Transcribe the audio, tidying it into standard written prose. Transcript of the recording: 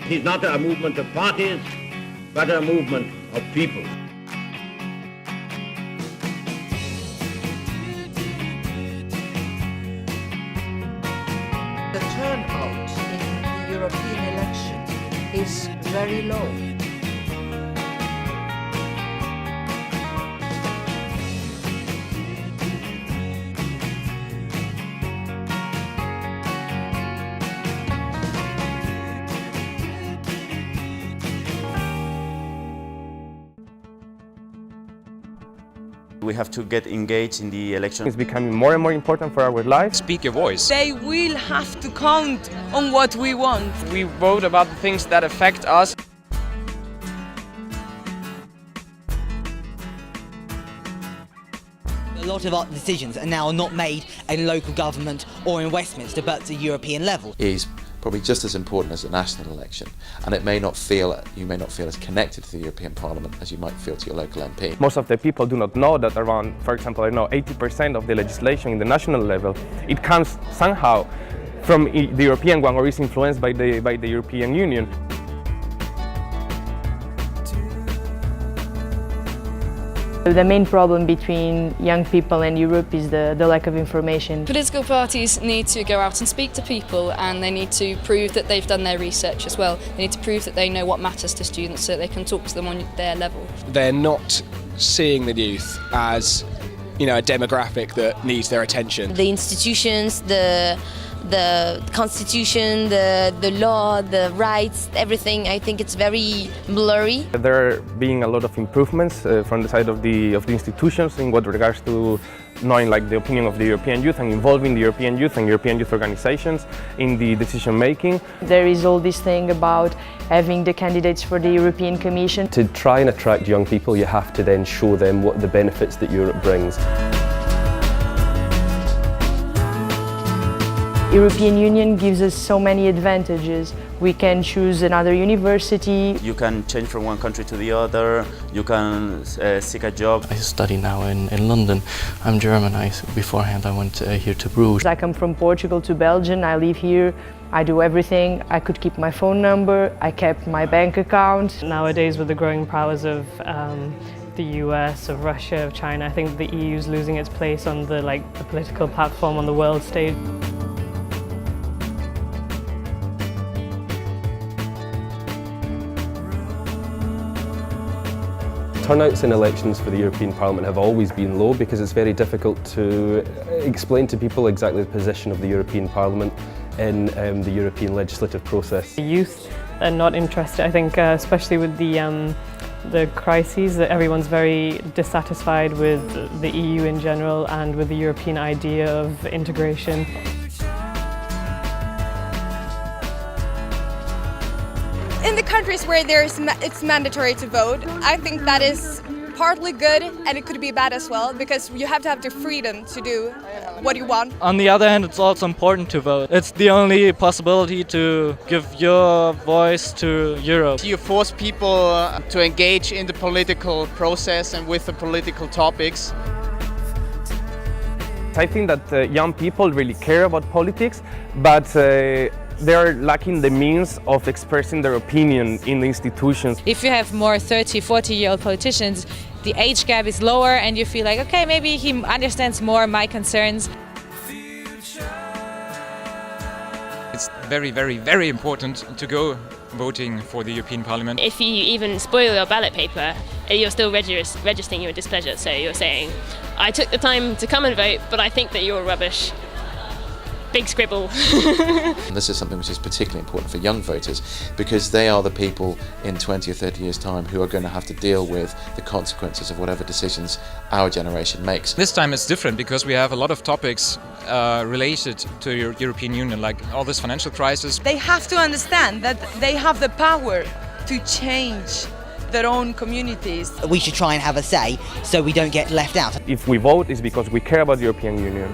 It is not a movement of parties, but a movement of people. The turnout in the European election is very low. We have to get engaged in the election. It's becoming more and more important for our lives. Speak your voice. They will have to count on what we want. We vote about the things that affect us. A lot of our decisions are now not made in local government or in Westminster, but at a European level. Is probably just as important as the national election, and you may not feel as connected to the European Parliament as you might feel to your local MP. Most of the people do not know that around, for example, 80% of the legislation in the national level, it comes somehow from the European one or is influenced by the European Union. The main problem between young people and Europe is the lack of information. Political parties need to go out and speak to people, and they need to prove that they've done their research as well. They need to prove that they know what matters to students so that they can talk to them on their level. They're not seeing the youth as, a demographic that needs their attention. The institutions, the constitution, the law, the rights, everything, I think it's very blurry. There are being a lot of improvements from the side of the institutions in what regards to knowing the opinion of the European youth and involving the European youth and European youth organizations in the decision making. There is all this thing about having the candidates for the European Commission. To try and attract young people, you have to then show them what the benefits that Europe brings. European Union gives us so many advantages. We can choose another university. You can change from one country to the other. You can seek a job. I study now in London. I'm German. Beforehand I went here to Bruges. I come from Portugal to Belgium. I live here. I do everything. I could keep my phone number. I kept my bank account. Nowadays, with the growing powers of the US, of Russia, of China, I think the EU is losing its place on the political platform on the world stage. Turnouts in elections for the European Parliament have always been low because it's very difficult to explain to people exactly the position of the European Parliament in the European legislative process. The youth are not interested, I think, especially with the crises, that everyone's very dissatisfied with the EU in general and with the European idea of integration. In the countries where it's mandatory to vote, I think that is partly good, and it could be bad as well, because you have to have the freedom to do what you want. On the other hand, it's also important to vote. It's the only possibility to give your voice to Europe. You force people to engage in the political process and with the political topics. I think that young people really care about politics, but they are lacking the means of expressing their opinion in the institutions. If you have more 30, 40-year-old politicians, the age gap is lower and you feel like, okay, maybe he understands more my concerns. It's very, very, very important to go voting for the European Parliament. If you even spoil your ballot paper, you're still registering your displeasure. So you're saying, I took the time to come and vote, but I think that you're rubbish. Big scribble. And this is something which is particularly important for young voters, because they are the people in 20 or 30 years' time who are going to have to deal with the consequences of whatever decisions our generation makes. This time it's different because we have a lot of topics related to the European Union, like all this financial crisis. They have to understand that they have the power to change their own communities. We should try and have a say so we don't get left out. If we vote, it's because we care about the European Union.